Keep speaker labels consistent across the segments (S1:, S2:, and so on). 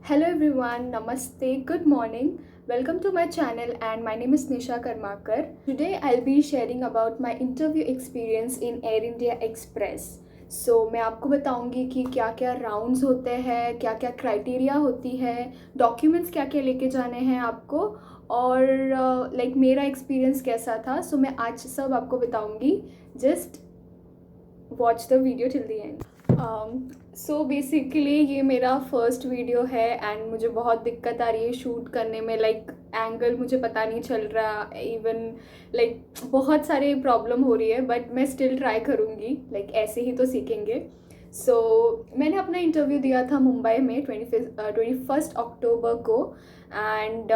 S1: Hello everyone, Namaste, good morning. Welcome to my channel and my name is Nisha Karmakar. Today I'll be sharing about my interview experience in Air India Express. मैं आपको बताऊंगी कि क्या क्या rounds होते हैं, क्या क्या क्राइटेरिया होती है, डॉक्यूमेंट्स क्या क्या लेके जाने हैं आपको और मेरा एक्सपीरियंस कैसा था. मैं आज सब आपको बताऊंगी. Just watch the video till the end. So basically ये मेरा फर्स्ट वीडियो है एंड मुझे बहुत दिक्कत आ रही है शूट करने में. एंगल मुझे पता नहीं चल रहा, इवन बहुत सारे प्रॉब्लम हो रही है, बट मैं स्टिल ट्राई करूँगी. ऐसे ही तो सीखेंगे. मैंने अपना इंटरव्यू दिया था मुंबई में 21 अक्टूबर को. एंड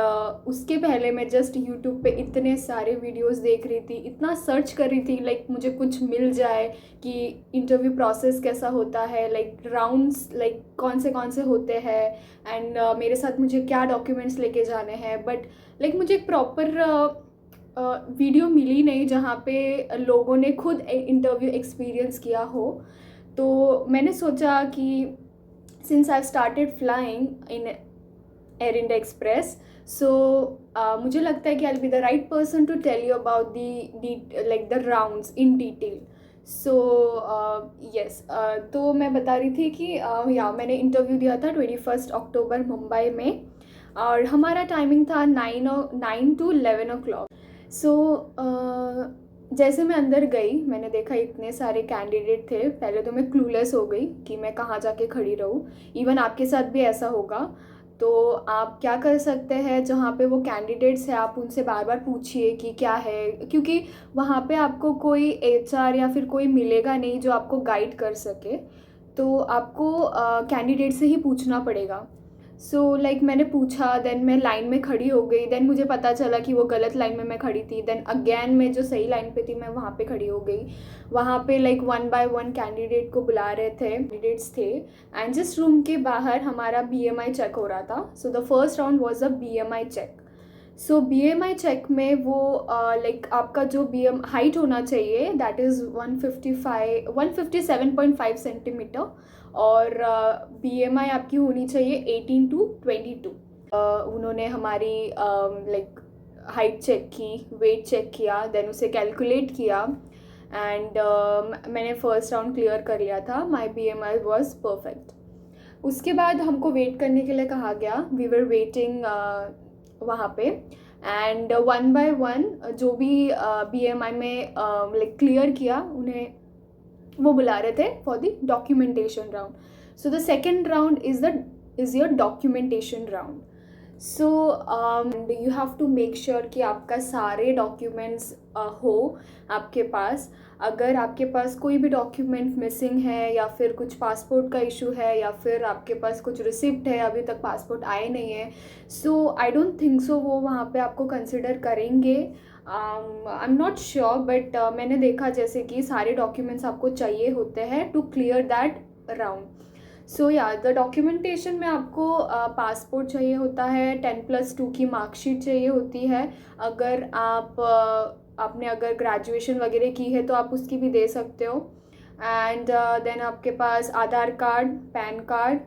S1: उसके पहले मैं जस्ट यूट्यूब पे इतने सारे वीडियोस देख रही थी, इतना सर्च कर रही थी मुझे कुछ मिल जाए कि इंटरव्यू प्रोसेस कैसा होता है, राउंड्स कौन से होते हैं एंड मेरे साथ मुझे क्या डॉक्यूमेंट्स लेके जाने हैं. बट मुझे एक प्रॉपर वीडियो मिली नहीं जहाँ पे लोगों ने खुद इंटरव्यू एक्सपीरियंस किया हो. तो मैंने सोचा कि since I started flying in Air India Express, मुझे लगता है कि I will be the right person to tell you about the rounds in detail. Yes, तो मैं बता रही थी कि मैंने इंटरव्यू दिया था 21 अक्टूबर मुंबई में और हमारा टाइमिंग था 9 to 11 o'clock. जैसे मैं अंदर गई, मैंने देखा इतने सारे कैंडिडेट थे. पहले तो मैं क्लूलेस हो गई कि मैं कहाँ जाके खड़ी रहूँ. इवन आपके साथ भी ऐसा होगा. तो आप क्या कर सकते हैं, जहाँ पे वो कैंडिडेट्स हैं आप उनसे बार बार पूछिए कि क्या है, क्योंकि वहाँ पे आपको कोई एचआर या फिर कोई मिलेगा नहीं जो आपको गाइड कर सके. तो आपको कैंडिडेट से ही पूछना पड़ेगा. मैंने पूछा, देन मैं लाइन में खड़ी हो गई. देन मुझे पता चला कि वो गलत लाइन में मैं खड़ी थी. देन अगेन मैं जो सही लाइन पे थी मैं वहाँ पे खड़ी हो गई. वहाँ पे वन बाय वन कैंडिडेट को बुला रहे थे, कैंडिडेट्स थे. एंड जिस रूम के बाहर हमारा बीएमआई चेक हो रहा था. The first round was a BMI check. BMI check में वो आपका जो बीएम हाइट होना चाहिए दैट इज़ 157.5 सेंटीमीटर और बीएमआई आपकी होनी चाहिए 18 to 22. उन्होंने हमारी हाइट चेक की, वेट चेक किया, देन उसे कैलकुलेट किया एंड मैंने फर्स्ट राउंड क्लियर कर लिया था. My BMI was perfect. उसके बाद हमको वेट करने के लिए कहा गया. वी वर वेटिंग वहाँ पे एंड वन बाय वन जो भी बीएमआई में क्लियर किया उन्हें वो बुला रहे थे for the documentation round. The second round is your documentation round. You have to make sure कि आपका सारे डॉक्यूमेंट्स हो आपके पास. अगर आपके पास कोई भी डॉक्यूमेंट मिसिंग है या फिर कुछ पासपोर्ट का इशू है या फिर आपके पास कुछ रिसिप्ट है, अभी तक पासपोर्ट आए नहीं है, आई डोंट थिंक सो वो वहाँ पे आपको कंसिडर करेंगे. I am not sure, but मैंने देखा जैसे कि सारे डॉक्यूमेंट्स आपको चाहिए होते हैं to clear that round. The documentation में आपको पासपोर्ट चाहिए होता है, 10+2 की मार्कशीट चाहिए होती है. अगर आपने अगर ग्रेजुएशन वगैरह की है तो आप उसकी भी दे सकते हो. एंड देन आपके पास आधार कार्ड, पैन कार्ड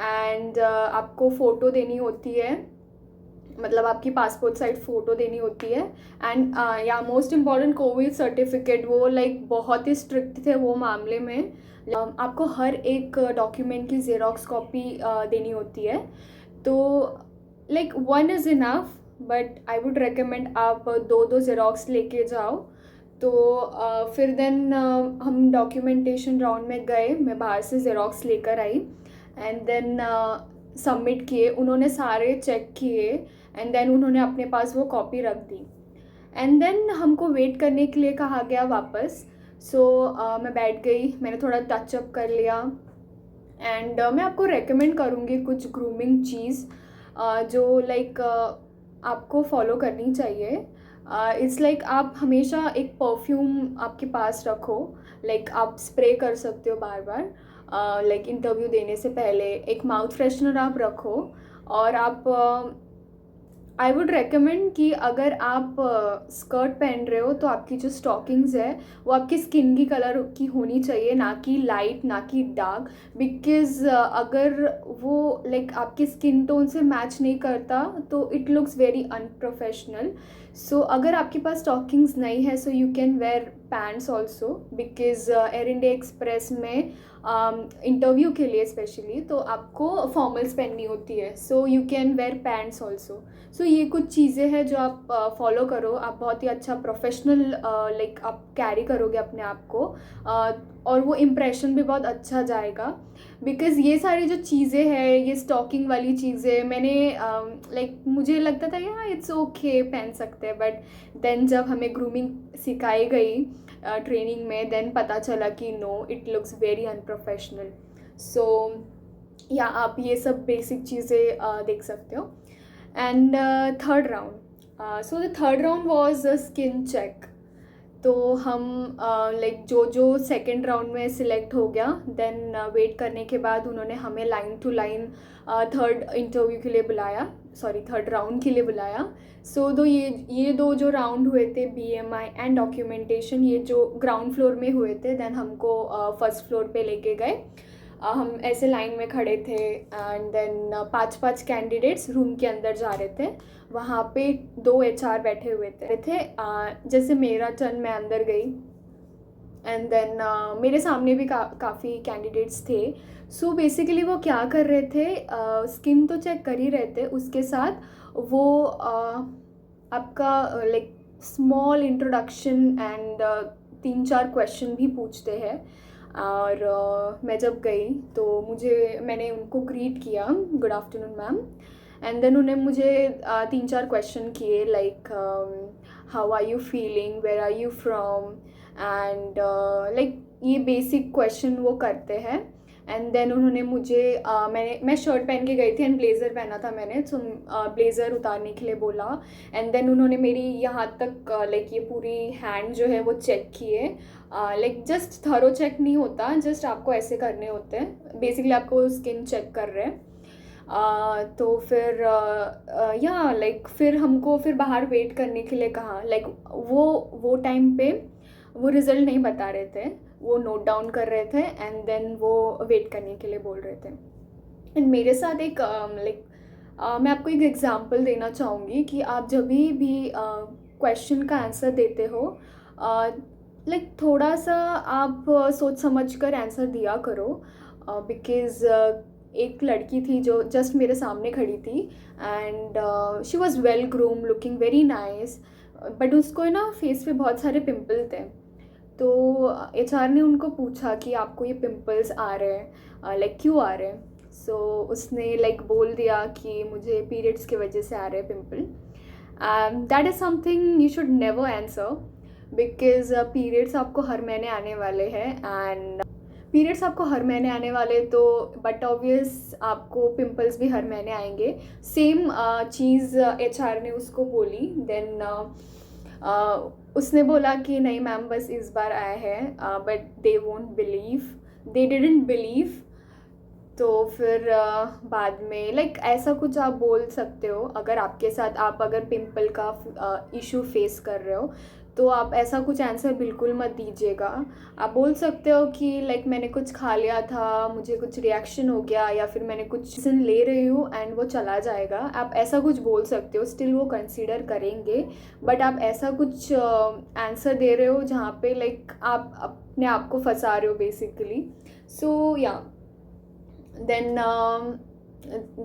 S1: एंड आपको फ़ोटो देनी होती है, मतलब आपकी पासपोर्ट साइज फ़ोटो देनी होती है. एंड या मोस्ट इम्पॉर्टेंट कोविड सर्टिफिकेट. वो बहुत ही स्ट्रिक्ट थे वो मामले में. आपको हर एक डॉक्यूमेंट की ज़ेरॉक्स कॉपी देनी होती है. तो one is enough, but I would recommend आप दो ज़ेरॉक्स लेके जाओ. फिर देन हम डॉक्यूमेंटेशन राउंड में गए. मैं बाहर से ज़ेरॉक्स लेकर आई एंड देन सबमिट किए. उन्होंने सारे चेक किए एंड देन उन्होंने अपने पास वो कॉपी रख दी. एंड देन हमको वेट करने के लिए कहा गया वापस. मैं बैठ गई, मैंने थोड़ा टचअप कर लिया एंड मैं आपको रेकमेंड करूँगी कुछ ग्रूमिंग चीज़ जो आपको फॉलो करनी चाहिए. इट्स आप हमेशा एक परफ्यूम आपके पास रखो. आप स्प्रे कर सकते हो बार बार. इंटरव्यू देने से पहले एक माउथ फ्रेशनर आप रखो और आप आई वुड रेकमेंड कि अगर आप स्कर्ट पहन रहे हो तो आपकी जो स्टॉकिंग्स है वो आपकी स्किन की कलर की होनी चाहिए, ना कि लाइट ना कि डार्क। बिकॉज अगर वो लाइक आपकी स्किन टोन से मैच नहीं करता तो it looks very unprofessional. So अगर आपके पास स्टॉकिंग्स नहीं है so you can wear pants also, because Air India Express में इंटरव्यू के लिए स्पेशली तो आपको फॉर्मल्स पहननी होती है, so you can wear pants also. So ये कुछ चीज़ें हैं जो आप फॉलो करो, आप बहुत ही अच्छा प्रोफेशनल लाइक आप कैरी करोगे अपने आप को, और वो इम्प्रेशन भी बहुत अच्छा जाएगा। बिकॉज़ ये सारी जो चीज़ें हैं, ये स्टॉकिंग वाली चीज़ें मैंने लाइक मुझे लगता था यार इट्स ओके पहन सकते हैं, बट देन जब हमें ग्रूमिंग सिखाई गई ट्रेनिंग में, देन पता चला कि no it looks very unprofessional. So या आप ये सब बेसिक चीज़ें देख सकते हो। And third round, so the third round was a skin check. तो हम लाइक जो सेकेंड राउंड में सिलेक्ट हो गया, देन वेट करने के बाद उन्होंने हमें line to line third interview के लिए बुलाया, सॉरी थर्ड राउंड के लिए बुलाया। सो ये दो जो राउंड हुए थे, BMI एंड डॉक्यूमेंटेशन, ये जो ग्राउंड फ्लोर में हुए थे, देन हमको फर्स्ट फ्लोर पे लेके गए। हम ऐसे लाइन में खड़े थे एंड देन पांच पांच कैंडिडेट्स रूम के अंदर जा रहे थे। वहाँ पे 2 HR बैठे हुए थे। जैसे मेरा टर्न, मैं अंदर गई एंड देन मेरे सामने भी काफ़ी कैंडिडेट्स थे। सो बेसिकली वो क्या कर रहे थे, स्किन तो चेक कर ही रहे थे, उसके साथ वो आपका like small introduction and 3-4 question भी पूछते हैं। और मैं जब गई तो मैंने उनको ग्रीट किया, good afternoon ma'am. And then उन्हें मुझे 3-4 क्वेश्चन किए like how are you feeling, where are you from, and like ये बेसिक क्वेश्चन वो करते हैं। एंड देन उन्होंने मुझे मैं शर्ट पहन के गई थी एंड ब्लेज़र पहना था मैंने, तो ब्लेज़र उतारने के लिए बोला। एंड देन उन्होंने मेरी यहाँ तक लाइक ये पूरी हैंड जो है वो चेक किए। लाइक जस्ट थरो चेक नहीं होता, जस्ट आपको ऐसे करने होते हैं, बेसिकली आपको स्किन चेक कर रहे हैं। तो फिर या लाइक फिर हमको फिर बाहर वेट करने के लिए कहा। लाइक वो टाइम पे वो रिज़ल्ट नहीं बता रहे थे, वो नोट डाउन कर रहे थे एंड देन वो वेट करने के लिए बोल रहे थे। एंड मेरे साथ एक लाइक मैं आपको एक एग्जांपल देना चाहूँगी कि आप जब भी क्वेश्चन का आंसर देते हो, लाइक थोड़ा सा आप सोच समझ कर आंसर दिया करो। बिकॉज़ एक लड़की थी जो जस्ट मेरे सामने खड़ी थी and she was well groom, looking very nice, but उसको ना फेस पे बहुत सारे पिंपल थे। तो HR ने उनको पूछा कि आपको ये पिंपल्स आ रहे हैं, लाइक क्यों आ रहे हैं। सो उसने लाइक बोल दिया कि मुझे पीरियड्स की वजह से आ रहे हैं pimple. That is something you should never answer, because periods आपको हर महीने आने वाले हैं एंड पीरियड्स आपको हर महीने आने वाले, तो बट ऑब्वियस आपको पिंपल्स भी हर महीने आएंगे। सेम चीज़ HR ने उसको बोली। देन उसने बोला कि नहीं मैम बस इस बार आया है, but they won't believe, they didn't believe. तो फिर बाद में लाइक ऐसा कुछ आप बोल सकते हो, अगर आपके साथ आप अगर पिंपल का इशू फेस कर रहे हो तो आप ऐसा कुछ आंसर बिल्कुल मत दीजिएगा। आप बोल सकते हो कि लाइक मैंने कुछ खा लिया था, मुझे कुछ रिएक्शन हो गया, या फिर मैंने कुछ मेडिसिन ले रही हूँ एंड वो चला जाएगा। आप ऐसा कुछ बोल सकते हो, स्टिल वो कंसीडर करेंगे। बट आप ऐसा कुछ आंसर दे रहे हो जहाँ पे लाइक आप अपने आप को फंसा रहे हो basically. So yeah then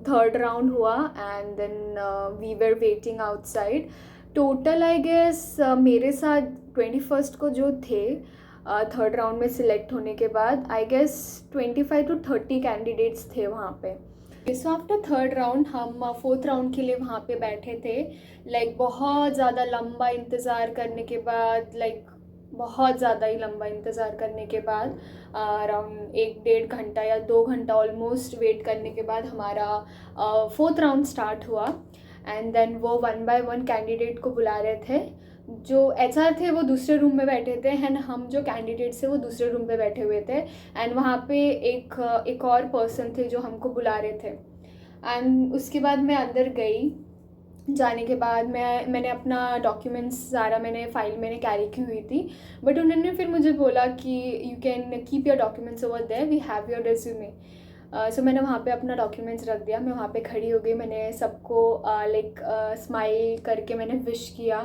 S1: third round हुआ and then we were waiting outside. Total I guess मेरे साथ 21st को जो थे थर्ड राउंड में सिलेक्ट होने के बाद, आई गेस 25 to 30 कैंडिडेट्स थे वहाँ पे। सो आफ्टर थर्ड राउंड हम फोर्थ राउंड के लिए वहाँ पे बैठे थे। लाइक बहुत ज़्यादा लंबा इंतज़ार करने के बाद, लाइक बहुत ज़्यादा ही लंबा इंतज़ार करने के बाद, अराउंड 1-1.5 या 2 घंटा ऑलमोस्ट वेट करने के बाद हमारा फोर्थ राउंड स्टार्ट हुआ। एंड देन वो 1 by 1 कैंडिडेट को बुला रहे थे। जो HR थे वो दूसरे रूम में बैठे थे एंड हम जो कैंडिडेट्स थे वो दूसरे रूम पे बैठे हुए थे। एंड वहाँ पे एक और पर्सन थे जो हमको बुला रहे थे। एंड उसके बाद मैं अंदर गई जाने के बाद मैंने अपना डॉक्यूमेंट्स सारा फ़ाइल मैंने कैरी की हुई थी, बट उन्होंने फिर मुझे बोला कि you can keep your documents over there, we have your resume. So मैंने वहाँ पे अपना डॉक्यूमेंट्स रख दिया, मैं वहाँ पे खड़ी हो गई, मैंने सबको लाइक स्माइल करके मैंने विश किया।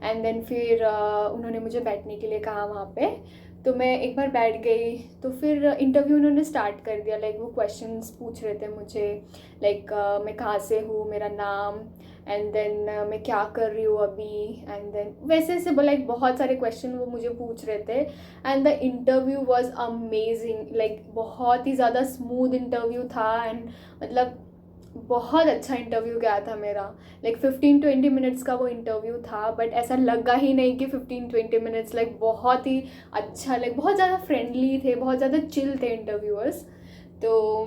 S1: एंड देन फिर उन्होंने मुझे बैठने के लिए कहा वहाँ पे। तो मैं एक बार बैठ गई, तो फिर इंटरव्यू उन्होंने स्टार्ट कर दिया। लाइक वो क्वेश्चंस पूछ रहे थे मुझे, लाइक मैं कहाँ से हूँ, मेरा नाम, एंड देन मैं क्या कर रही हूँ अभी, एंड देन वैसे ऐसे लाइक बहुत सारे क्वेश्चन वो मुझे पूछ रहे थे। And the interview was amazing, like बहुत ही ज़्यादा स्मूथ इंटरव्यू था। एंड मतलब बहुत अच्छा इंटरव्यू गया था मेरा। लाइक 15-20 मिनट्स का वो इंटरव्यू था, बट ऐसा लगा ही नहीं कि 15-20 मिनट्स। लाइक बहुत ही अच्छा, लाइक बहुत ज़्यादा फ्रेंडली थे, बहुत ज़्यादा चिल थे इंटरव्यूअर्स। तो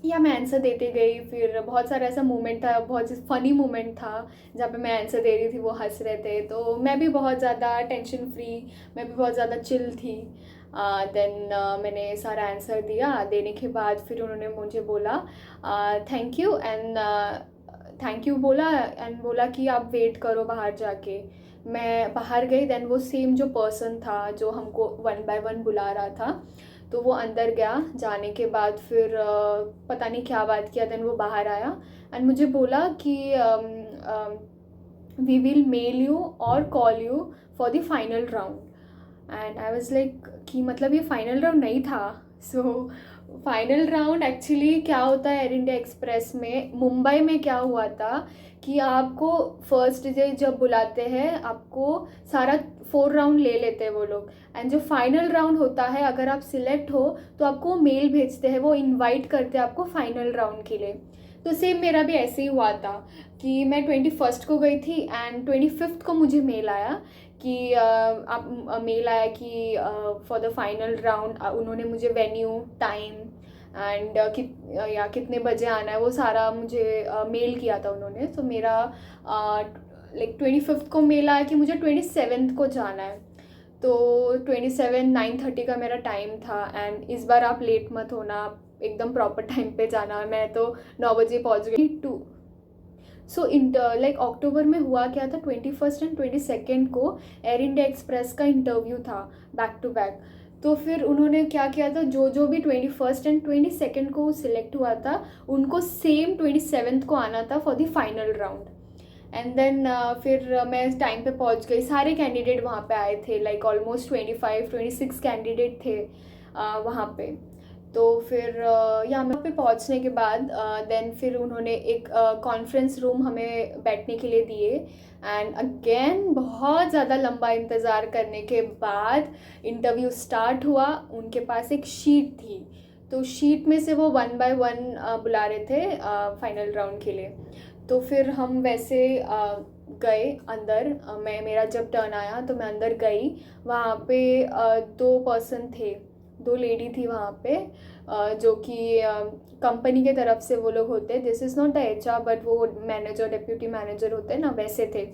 S1: या मैं आंसर देते गई, फिर बहुत सारा ऐसा मोमेंट था, बहुत फ़नी मोमेंट था जहाँ पे मैं आंसर दे रही थी, वो हंस रहे थे, तो मैं भी बहुत ज़्यादा टेंशन फ्री, मैं भी बहुत ज़्यादा चिल थी। देन मैंने सारा आंसर दिया, देने के बाद फिर उन्होंने मुझे बोला thank you, and thank you बोला, एंड बोला कि आप वेट करो बाहर जाके। मैं बाहर गई, देन वो सेम जो पर्सन था जो हमको 1 by 1 बुला रहा था, तो वो अंदर गया। जाने के बाद फिर पता नहीं क्या बात किया, देन वो बाहर आया एंड मुझे बोला कि वी विल मेल यू और call you for the final round. And I was like कि मतलब ये फाइनल राउंड नहीं था। सो फाइनल राउंड एक्चुअली क्या होता है एयर इंडिया एक्सप्रेस में, मुंबई में क्या हुआ था कि आपको फर्स्ट डे जब बुलाते हैं, आपको सारा 4 राउंड ले लेते हैं वो लोग। एंड जो फाइनल राउंड होता है, अगर आप सिलेक्ट हो तो आपको मेल भेजते हैं, वो इनवाइट करते हैं आपको फाइनल राउंड के लिए। तो सेम मेरा भी ऐसे ही हुआ था कि मैं 21st को गई थी एंड 25th को मुझे मेल आया कि आप मेल आया कि फॉर द फाइनल राउंड उन्होंने मुझे वेन्यू, टाइम एंड कितने बजे आना है, वो सारा मुझे मेल किया था उन्होंने। तो मेरा लाइक 25th को मेल आया कि मुझे 27th को जाना है। तो 9:30 का मेरा टाइम था। एंड इस बार आप लेट मत होना, आप एकदम प्रॉपर टाइम पे जाना। मैं तो 9 बजे पहुंच गई टू। सो लाइक अक्टूबर में हुआ क्या था, 21st एंड 22nd को एयर इंडिया एक्सप्रेस का इंटरव्यू था, बैक टू बैक। तो फिर उन्होंने क्या किया था, जो जो भी 21st एंड 22nd को सिलेक्ट हुआ था, उनको सेम 27th को आना था for the final round. And then फिर मैं टाइम पे पहुंच गई, सारे कैंडिडेट वहाँ पे आए थे, लाइक ऑलमोस्ट 25-26 कैंडिडेट थे वहाँ पे। तो फिर यहाँ पे पहुँचने के बाद देन फिर उन्होंने एक कॉन्फ्रेंस रूम हमें बैठने के लिए दिए। एंड अगेन बहुत ज़्यादा लंबा इंतज़ार करने के बाद इंटरव्यू स्टार्ट हुआ। उनके पास एक शीट थी, तो शीट में से वो 1 by 1 बुला रहे थे फाइनल राउंड के लिए। तो फिर हम वैसे गए अंदर। मेरा जब टर्न आया तो मैं अंदर गई। वहाँ पे 2 पर्सन थे, 2 लेडी थी वहाँ पे, जो कि कंपनी के तरफ से वो लोग होते, this is not the HR, but वो मैनेजर, डिप्यूटी मैनेजर होते हैं ना, वैसे थे।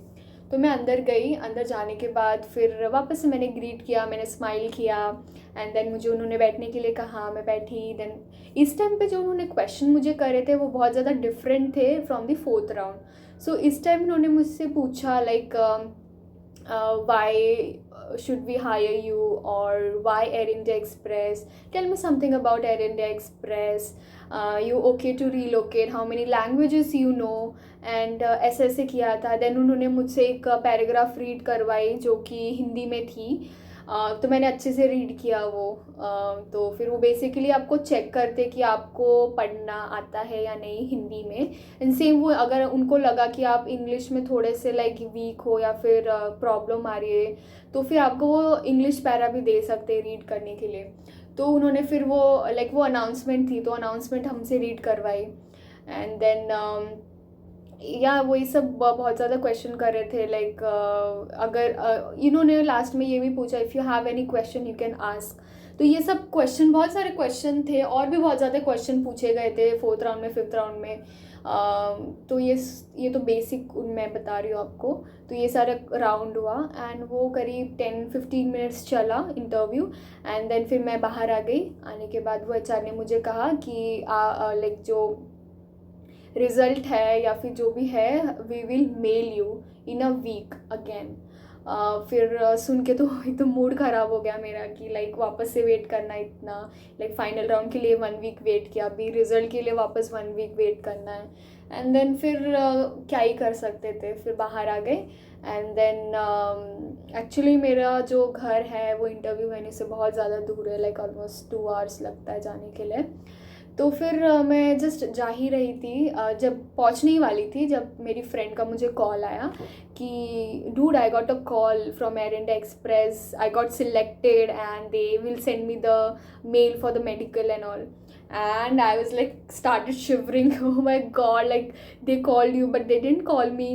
S1: तो मैं अंदर गई, अंदर जाने के बाद फिर वापस से मैंने ग्रीट किया, मैंने स्माइल किया। एंड देन मुझे उन्होंने बैठने के लिए कहा, मैं बैठी। देन इस टाइम पे जो उन्होंने क्वेश्चन मुझे करे थे वो बहुत ज़्यादा डिफरेंट थे फ्रॉम द 4th राउंड। सो इस टाइम उन्होंने मुझसे पूछा like why should we hire you, or why Air India Express, tell me something about Air India Express, you okay to relocate, how many languages you know, and ऐसे ऐसे किया था। Then उन्होंने मुझसे एक पैराग्राफ रीड करवाई जो कि हिंदी में थी। तो मैंने अच्छे से रीड किया वो। तो फिर वो बेसिकली आपको चेक करते कि आपको पढ़ना आता है या नहीं हिंदी में। एंड सेम वो अगर उनको लगा कि आप इंग्लिश में थोड़े से लाइक वीक हो या फिर प्रॉब्लम आ रही है, तो फिर आपको वो इंग्लिश पैरा भी दे सकते हैं रीड करने के लिए। तो उन्होंने फिर वो लाइक वो अनाउंसमेंट थी, तो अनाउंसमेंट हमसे रीड करवाई। एंड देन या वही सब बहुत ज़्यादा क्वेश्चन कर रहे थे, लाइक अगर इन्होंने लास्ट में ये भी पूछा, if you have any question you can ask. तो ये सब क्वेश्चन, बहुत सारे क्वेश्चन थे, और भी बहुत ज़्यादा क्वेश्चन पूछे गए थे 4th राउंड में, 5th राउंड में। तो ये तो बेसिक मैं बता रही हूँ आपको। तो ये सारा राउंड हुआ एंड वो करीब 10-15 मिनट्स चला इंटरव्यू। एंड देन फिर मैं बाहर आ गई। आने के बाद वो HR ने मुझे कहा कि लाइक जो रिज़ल्ट है या फिर जो भी है, we will mail you in a week again. फिर सुन के तो एक तो मूड ख़राब हो गया मेरा कि लाइक वापस से वेट करना इतना, लाइक फाइनल राउंड के लिए 1 वीक वेट किया, अभी रिज़ल्ट के लिए वापस 1 वीक वेट करना है। एंड देन फिर क्या ही कर सकते थे, फिर बाहर आ गए। एंड देन एक्चुअली मेरा जो घर है वो इंटरव्यू वेन्यू से बहुत ज़्यादा दूर है, लाइक ऑलमोस्ट 2 आवर्स लगता है जाने के लिए। तो फिर मैं जस्ट जा ही रही थी, जब पहुंचने ही वाली थी, जब मेरी फ्रेंड का मुझे कॉल आया कि dude I got a call from Air India Express, I got selected and they will send me the mail for the medical and all. And I was like started shivering. Oh my god, like they called you but they didn't call me.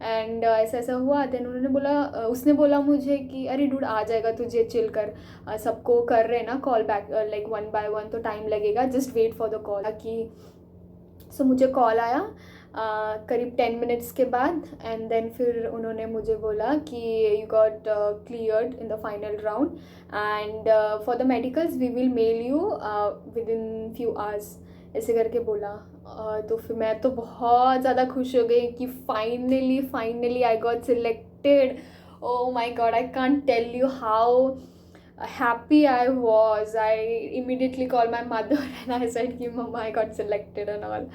S1: And ऐसा ऐसा हुआ। Then उन्होंने बोला, उसने बोला मुझे कि अरे डूड आ जाएगा, तुझे चिल कर, सबको कर रहे हैं ना कॉल बैक लाइक 1 बाय 1, तो टाइम लगेगा, just wait for the call. कि सो मुझे कॉल आया करीब 10 मिनट्स के बाद। एंड देन फिर उन्होंने मुझे बोला कि you got cleared in the final round and for the medicals we will mail you within few hours, ऐसे करके बोला। तो फिर मैं तो बहुत ज़्यादा खुश हो गई कि finally I got selected. Oh my God, I can't tell you how happy I was. I immediately called my mother and I said कि mama I got selected and all.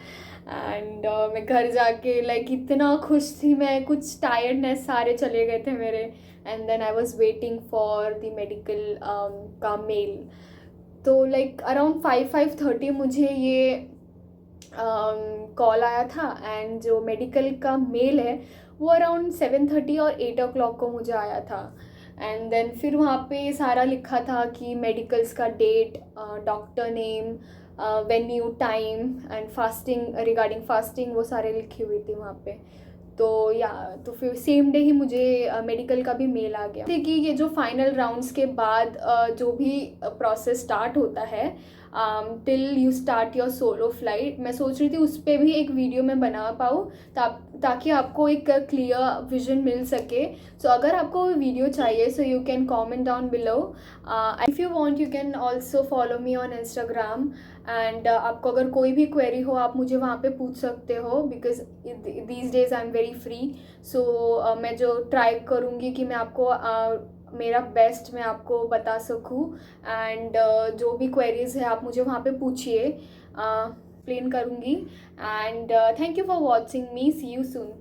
S1: And मैं घर जाके like इतना खुश थी मैं, कुछ tiredness सारे चले गए थे मेरे। And then I was waiting for the medical का मेल। तो like around 5:30 मुझे ये कॉल आया था। एंड जो मेडिकल का मेल है वो अराउंड 7:30 और 8 o'clock को मुझे आया था। एंड देन फिर वहाँ पे सारा लिखा था कि मेडिकल्स का date, doctor name, venue, time and fasting, regarding fasting, वो सारे लिखी हुई थी वहाँ पे। तो या तो फिर सेम डे ही मुझे मेडिकल का भी मेल आ गया। देखिए ये जो फाइनल राउंड्स के बाद जो भी प्रोसेस स्टार्ट होता है till you start your solo flight, मैं सोच रही थी उस पर भी एक वीडियो मैं बना पाऊँ ताकि आपको एक क्लियर विजन मिल सके। सो अगर आपको वीडियो चाहिए सो you can comment down below. If you want you can also follow me on Instagram. And आपको अगर कोई भी क्वेरी हो आप मुझे वहाँ पे पूछ सकते हो, because these days I am very free. So मैं जो ट्राई करूँगी कि मैं आपको मेरा बेस्ट मैं आपको बता सकूँ। एंड जो भी क्वेरीज है आप मुझे वहाँ पे पूछिए, एक्सप्लेन करूँगी। And thank you for watching me, see you soon.